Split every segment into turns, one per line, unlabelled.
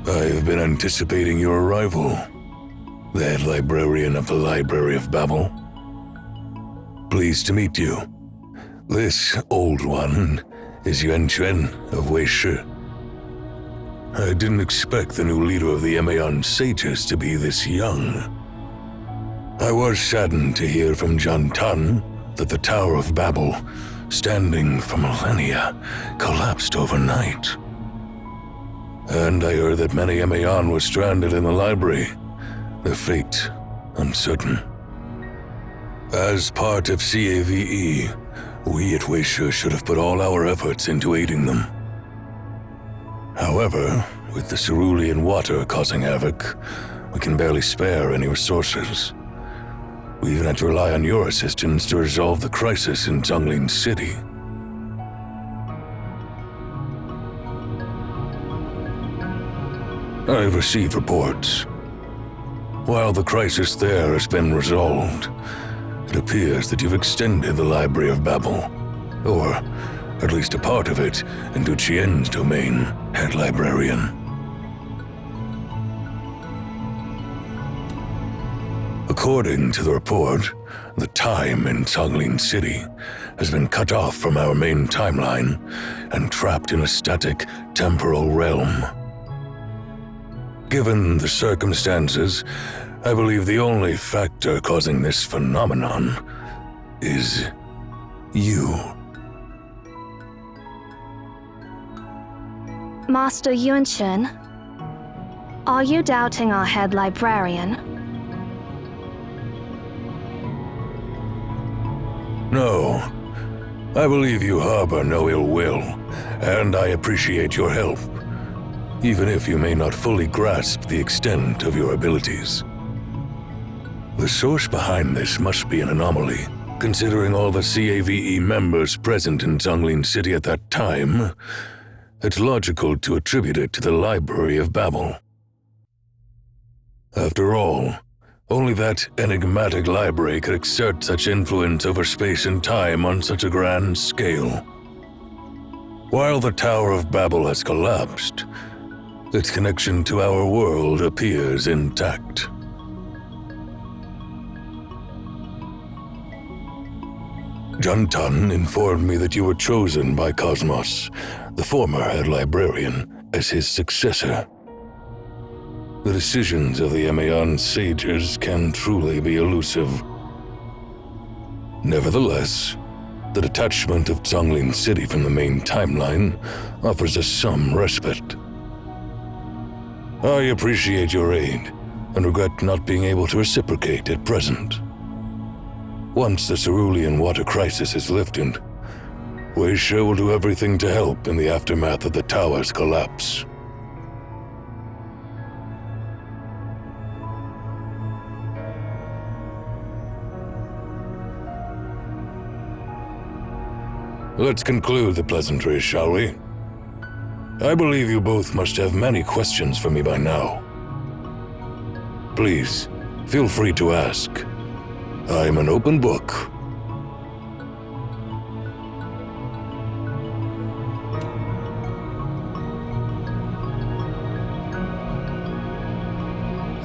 I've been anticipating your arrival, the head librarian of the Library of Babel. Pleased to meet you. This old one is Yuan Quan of Weishe. I didn't expect the new leader of the Emayan sages to be this young. I was saddened to hear from John Tan that the Tower of Babel, standing for millennia, collapsed overnight. And I heard that many Emayan were stranded in the library, their fate uncertain. As part of CAVE, we at Weishe should have put all our efforts into aiding them. However, with the cerulean water causing havoc, we can barely spare any resources. We even had to rely on your assistance to resolve the crisis in Zhonglin City. I've received reports. While the crisis there has been resolved, it appears that you've extended the Library of Babel, or at least a part of it, into Qian's domain, head librarian. According to the report, the time in Zhonglin City has been cut off from our main timeline and trapped in a static temporal realm. Given the circumstances, I believe the only factor causing this phenomenon is you.
Master Yuan Quan, are you doubting our head librarian?
No, I believe you harbor no ill will, and I appreciate your help, even if you may not fully grasp the extent of your abilities. The source behind this must be an anomaly, considering all the CAVE members present in Zhonglin City at that time. It's logical to attribute it to the Library of Babel. After all, only that enigmatic library could exert such influence over space and time on such a grand scale. While the Tower of Babel has collapsed, its connection to our world appears intact. John Tan informed me that you were chosen by Cosmos, the former head librarian, as his successor. The decisions of the Emayan sages can truly be elusive. Nevertheless, the detachment of Zhonglin City from the main timeline offers us some respite. I appreciate your aid and regret not being able to reciprocate at present. Once the cerulean water crisis is lifted, Weishe will do everything to help in the aftermath of the tower's collapse. Let's conclude the pleasantries, shall we? I believe you both must have many questions for me by now. Please, feel free to ask. I'm an open book.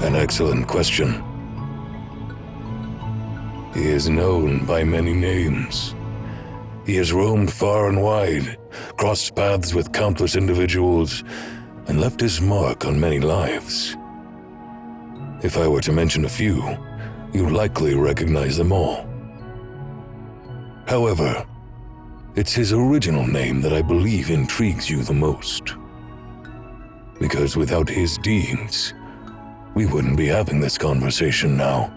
An excellent question. He is known by many names. He has roamed far and wide, crossed paths with countless individuals, and left his mark on many lives. If I were to mention a few, you'd likely recognize them all. However, it's his original name that I believe intrigues you the most. Because without his deeds, we wouldn't be having this conversation now.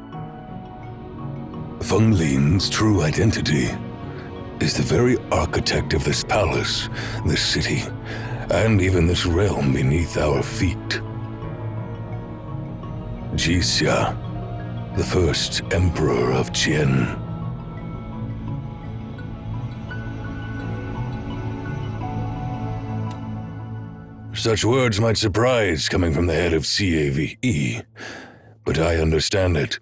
Feng Lin's true identity is the very architect of this palace, this city, and even this realm beneath our feet. Jixia, the first emperor of Qian. Such words might surprise coming from the head of CAVE, but I understand it.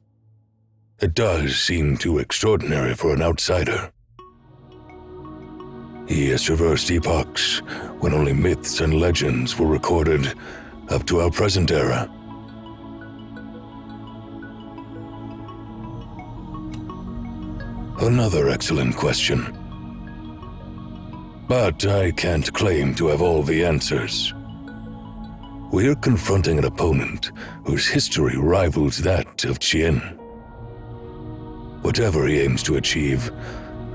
It does seem too extraordinary for an outsider. He has traversed epochs when only myths and legends were recorded, up to our present era. Another excellent question. But I can't claim to have all the answers. We're confronting an opponent whose history rivals that of Tien. Whatever he aims to achieve,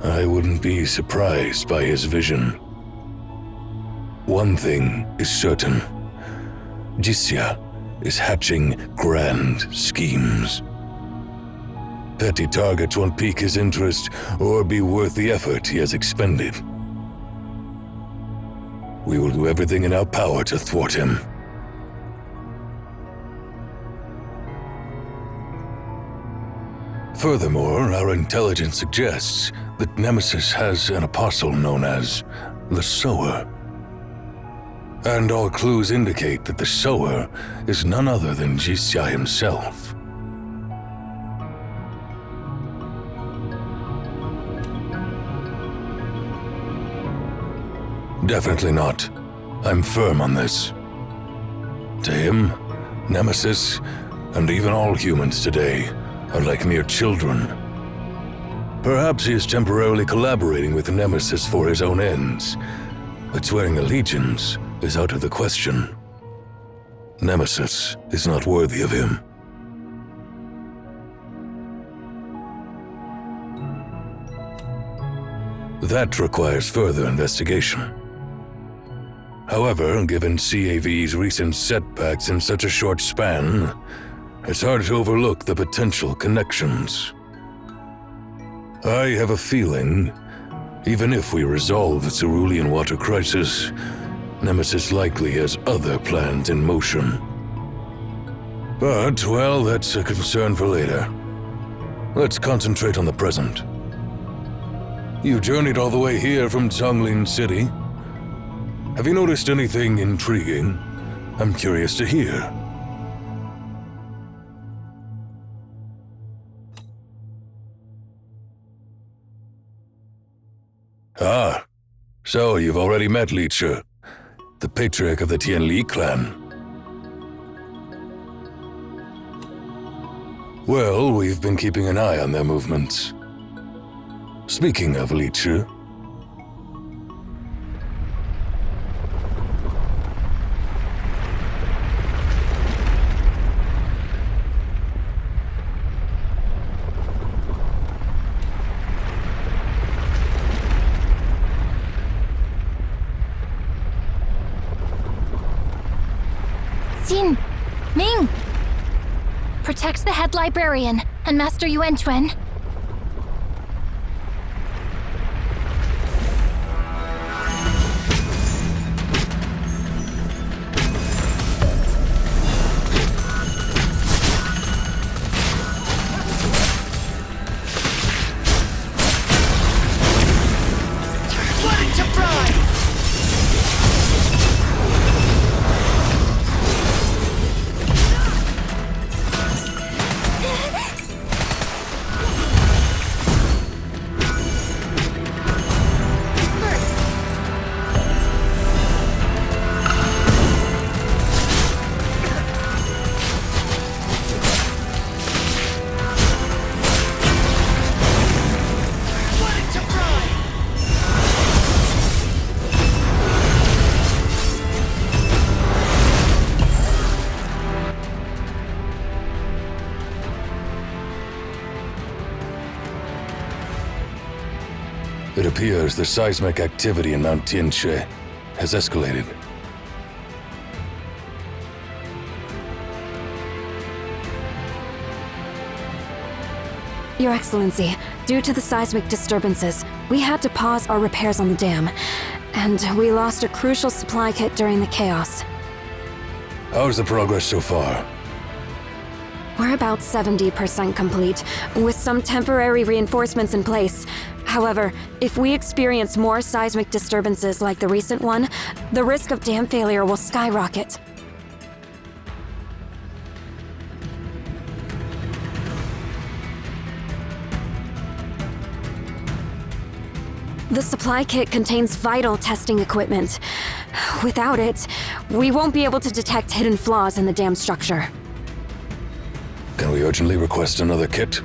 I wouldn't be surprised by his vision. One thing is certain. Jisya is hatching grand schemes. Petty targets won't pique his interest or be worth the effort he has expended. We will do everything in our power to thwart him. Furthermore, our intelligence suggests that Nemesis has an apostle known as the Sower. And all clues indicate that the Sower is none other than Jisya himself. Definitely not. I'm firm on this. To him, Nemesis, and even all humans today, are like mere children. Perhaps he is temporarily collaborating with Nemesis for his own ends, but swearing allegiance is out of the question. Nemesis is not worthy of him. That requires further investigation. However, given CAV's recent setbacks in such a short span, it's hard to overlook the potential connections. I have a feeling, even if we resolve the Cerulean water crisis, Nemesis likely has other plans in motion. But, well, that's a concern for later. Let's concentrate on the present. You journeyed all the way here from Zhonglin City. Have you noticed anything intriguing? I'm curious to hear. Ah, so you've already met Li Chu, the patriarch of the Tianli clan. Well, we've been keeping an eye on their movements. Speaking of Li Chu,
Xin! Ming! Protect the head librarian and Master Yuan Chuan.
it appears the seismic activity in Mount Tianxue has escalated.
Your Excellency, due to the seismic disturbances, we had to pause our repairs on the dam, and we lost a crucial supply kit during the chaos.
How's the progress so far?
We're about 70% complete, with some temporary reinforcements in place. However, if we experience more seismic disturbances like the recent one, the risk of dam failure will skyrocket. The supply kit contains vital testing equipment. Without it, we won't be able to detect hidden flaws in the dam structure.
Can we urgently request another kit?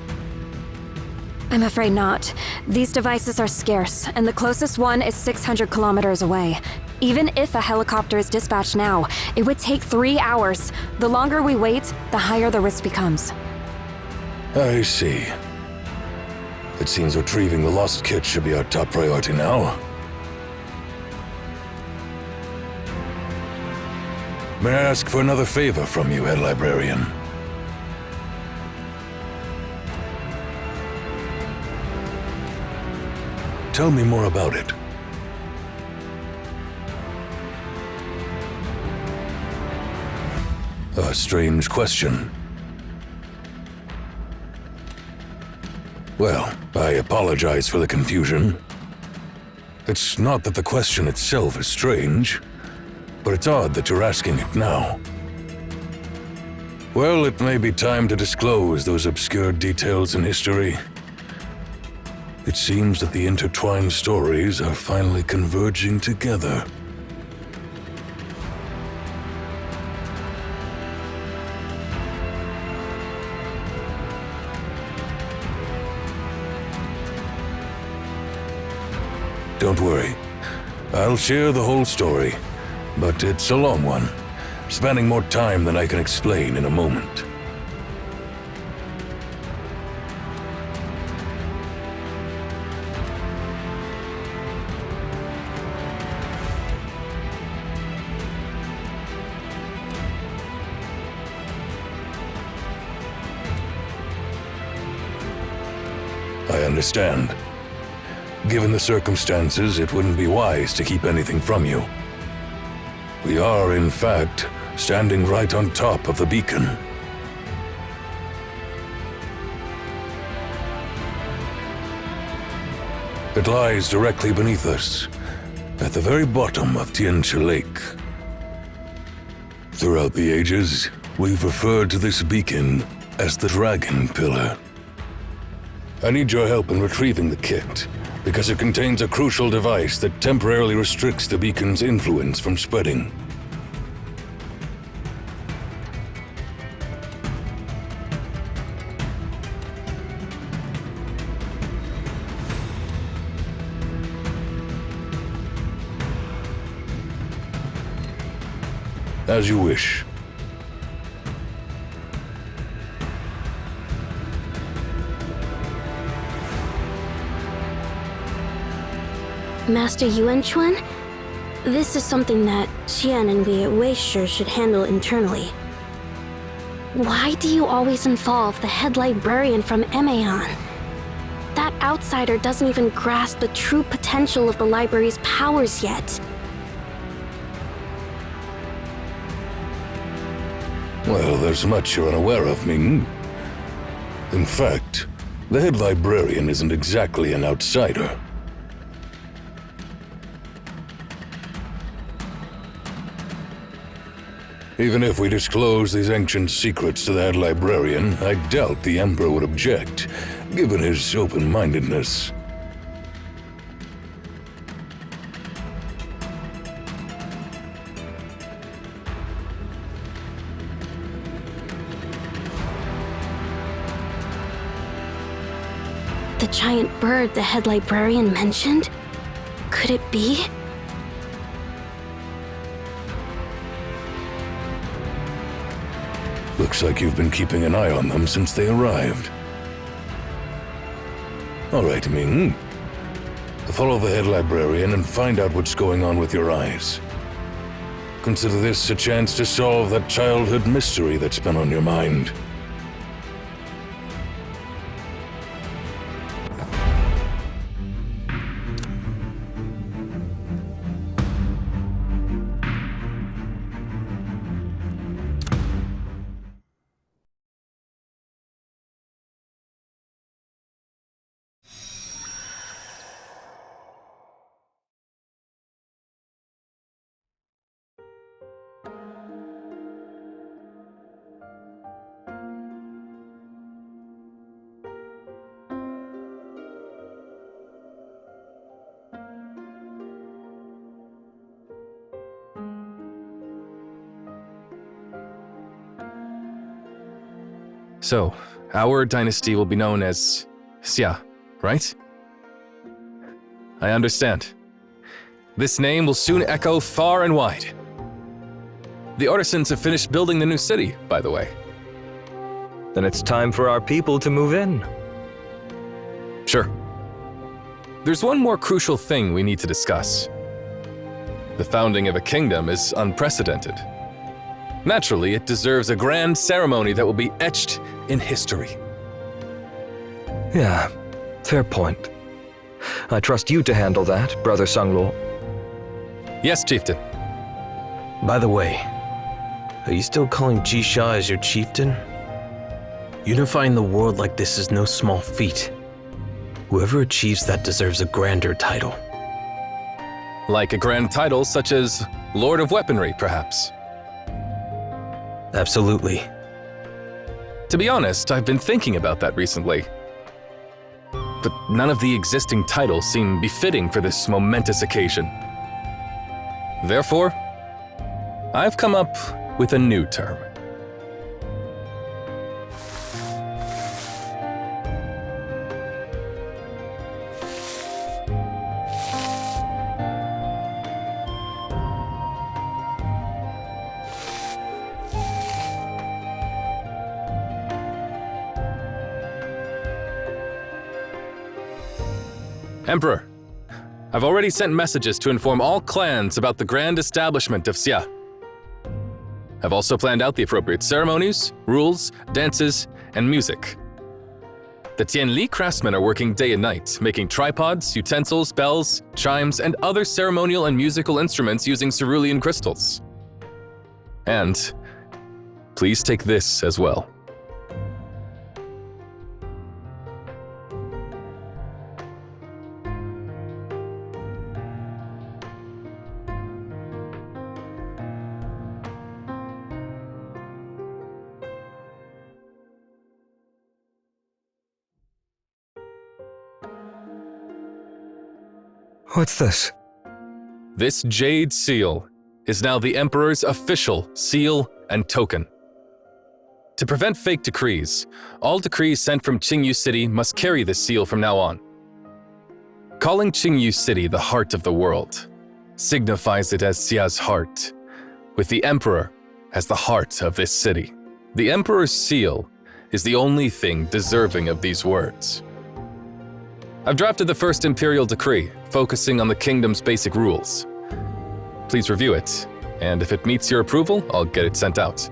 I'm afraid not. These devices are scarce, and the closest one is 600 kilometers away. Even if a helicopter is dispatched now, it would take 3 hours. The longer we wait, the higher the risk becomes.
I see. It seems retrieving the lost kit should be our top priority now. May I ask for another favor from you, Head Librarian? Tell me more about it. A strange question. Well, I apologize for the confusion. It's not that the question itself is strange, but it's odd that you're asking it now. Well, it may be time to disclose those obscure details in history. It seems that the intertwined stories are finally converging together. Don't worry. I'll share the whole story, but it's a long one, spanning more time than I can explain in a moment. I understand. Given the circumstances, it wouldn't be wise to keep anything from you. We are, in fact, standing right on top of the beacon. It lies directly beneath us, at the very bottom of Tianchi Lake. Throughout the ages, we've referred to this beacon as the Dragon Pillar. I need your help in retrieving the kit, because it contains a crucial device that temporarily restricts the beacon's influence from spreading. As you wish.
Master Yuanchuan, this is something that Qian and we at Weisher should handle internally. Why do you always involve the head librarian from Emaon? That outsider doesn't even grasp the true potential of the library's powers yet.
Well, there's much you're unaware of, Ming. In fact, the head librarian isn't exactly an outsider. Even if we disclose these ancient secrets to the head librarian, I doubt the Emperor would object, given his open-mindedness.
The giant bird the head librarian mentioned? Could it be?
Looks like you've been keeping an eye on them since they arrived. All right, Ming. Follow the head librarian and find out what's going on with your eyes. Consider this a chance to solve that childhood mystery that's been on your mind.
So, our dynasty will be known as Xia, right? I understand. This name will soon echo far and wide. The artisans have finished building the new city, by the way.
Then it's time for our people to move in.
Sure. There's one more crucial thing we need to discuss. The founding of a kingdom is unprecedented. Naturally, it deserves a grand ceremony that will be etched in history.
Yeah, fair point. I trust you to handle that, Brother Sanglo.
Yes, Chieftain.
By the way, are you still calling Jisha as your chieftain? Unifying the world like this is no small feat. Whoever achieves that deserves a grander title.
Like a grand title such as Lord of Weaponry, perhaps.
Absolutely.
To be honest, I've been thinking about that recently. But none of the existing titles seem befitting for this momentous occasion. Therefore, I've come up with a new term. Emperor, I've already sent messages to inform all clans about the grand establishment of Xia. I've also planned out the appropriate ceremonies, rules, dances, and music. The Tianli craftsmen are working day and night, making tripods, utensils, bells, chimes, and other ceremonial and musical instruments using cerulean crystals. And please take this as well.
What's this?
This jade seal is now the Emperor's official seal and token. To prevent fake decrees, all decrees sent from Qingyu City must carry this seal from now on. Calling Qingyu City the heart of the world signifies it as Xia's heart, with the Emperor as the heart of this city. The Emperor's seal is the only thing deserving of these words. I've drafted the first imperial decree, focusing on the kingdom's basic rules. Please review it, and if it meets your approval, I'll get it sent out.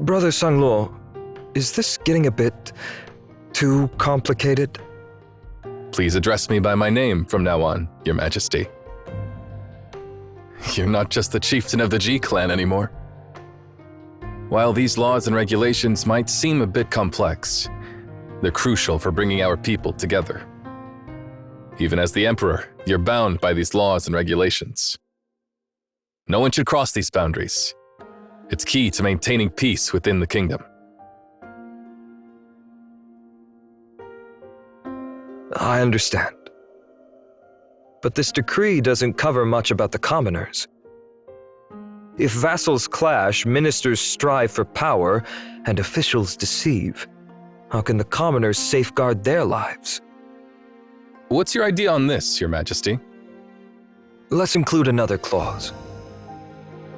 Brother Sanglo, is this getting a bit too complicated?
Please address me by my name from now on, Your Majesty. You're not just the chieftain of the Ji clan anymore. While these laws and regulations might seem a bit complex, they're crucial for bringing our people together. Even as the Emperor, you're bound by these laws and regulations. No one should cross these boundaries. It's key to maintaining peace within the kingdom.
I understand. But this decree doesn't cover much about the commoners. If vassals clash, ministers strive for power, and officials deceive, how can the commoners safeguard their lives?
What's your idea on this, Your Majesty?
Let's include another clause.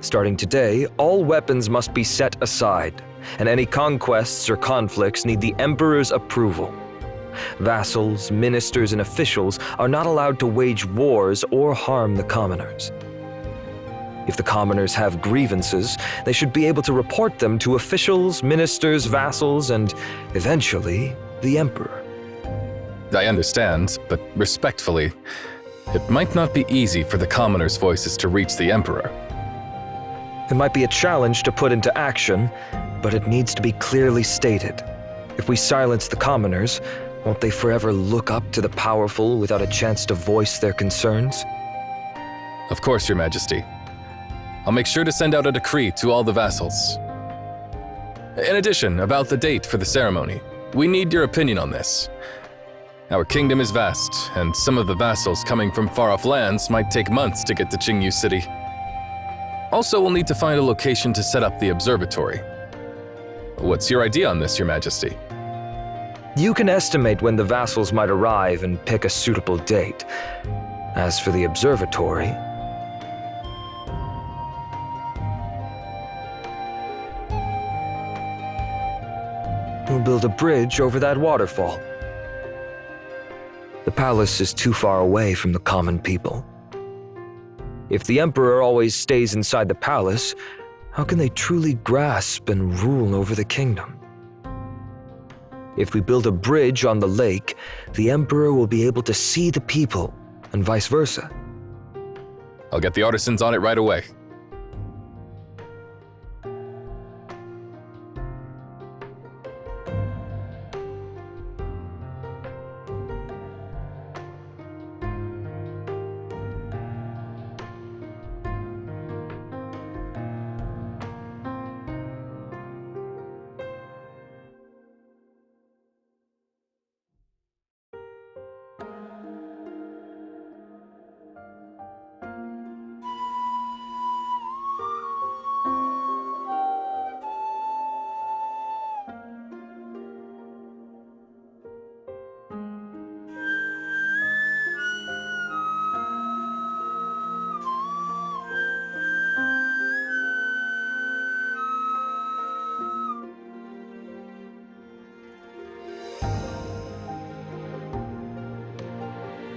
Starting today, all weapons must be set aside, and any conquests or conflicts need the Emperor's approval. Vassals, ministers, and officials are not allowed to wage wars or harm the commoners. If the commoners have grievances, they should be able to report them to officials, ministers, vassals, and eventually, the Emperor.
I understand, but respectfully, it might not be easy for the commoners' voices to reach the Emperor.
It might be a challenge to put into action, but it needs to be clearly stated. If we silence the commoners, won't they forever look up to the powerful without a chance to voice their concerns?
Of course, Your Majesty. I'll make sure to send out a decree to all the vassals. In addition, about the date for the ceremony, we need your opinion on this. Our kingdom is vast, and some of the vassals coming from far-off lands might take months to get to Qingyu City. Also, we'll need to find a location to set up the observatory. What's your idea on this, Your Majesty?
You can estimate when the vassals might arrive and pick a suitable date. As for the observatory, we'll build a bridge over that waterfall. The palace is too far away from the common people. If the Emperor always stays inside the palace, how can they truly grasp and rule over the kingdom? If we build a bridge on the lake, the Emperor will be able to see the people, and vice versa.
I'll get the artisans on it right away.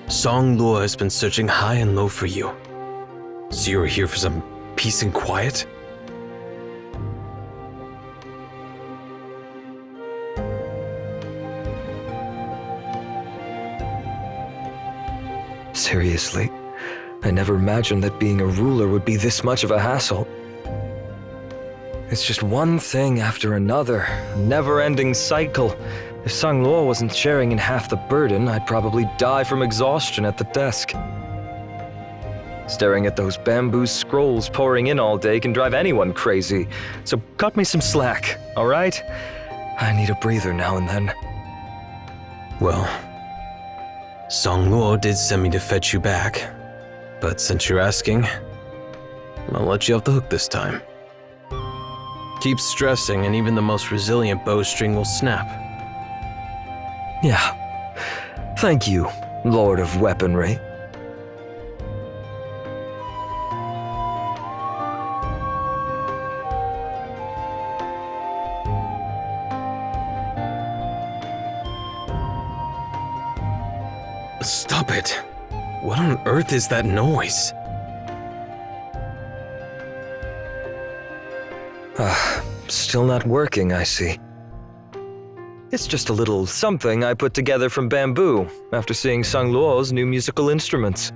Song Luo has been searching high and low for you. So you're here for some peace and quiet?
Seriously, I never imagined that being a ruler would be this much of a hassle. It's just one thing after another, a never-ending cycle. If Sangluo wasn't sharing in half the burden, I'd probably die from exhaustion at the desk. Staring at those bamboo scrolls pouring in all day can drive anyone crazy, so cut me some slack, all right? I need a breather now and then.
Well, Song Luo did send me to fetch you back, but since you're asking, I'll let you off the hook this time. Keep stressing and even the most resilient bowstring will snap.
Yeah. Thank you, Lord of Weaponry.
Stop it. What on earth is that noise?
Still not working, I see. It's just a little something I put together from bamboo after seeing Sang Luo's new musical instruments.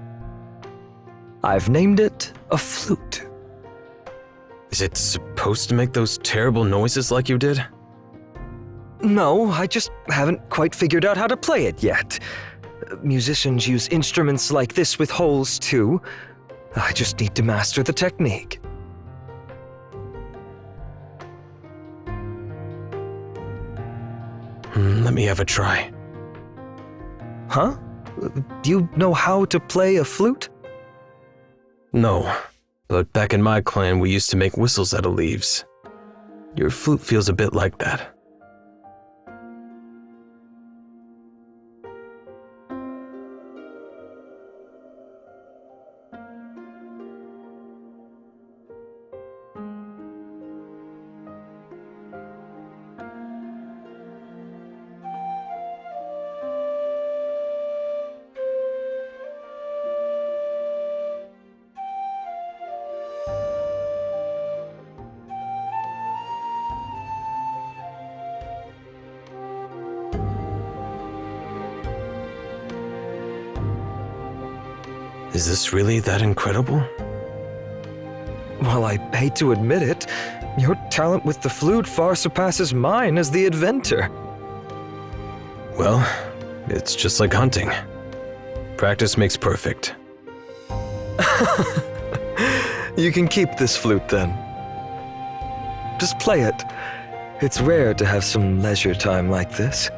I've named it a flute.
Is it supposed to make those terrible noises like you did?
No, I just haven't quite figured out how to play it yet. Musicians use instruments like this with holes too. I just need to master the technique.
Let me have a try.
Huh? Do you know how to play a flute?
No, but back in my clan, we used to make whistles out of leaves. Your flute feels a bit like that. Is this really that incredible?
Well, I hate to admit it, your talent with the flute far surpasses mine as the inventor.
Well, it's just like hunting. Practice makes perfect.
You can keep this flute then. Just play it. It's rare to have some leisure time like this.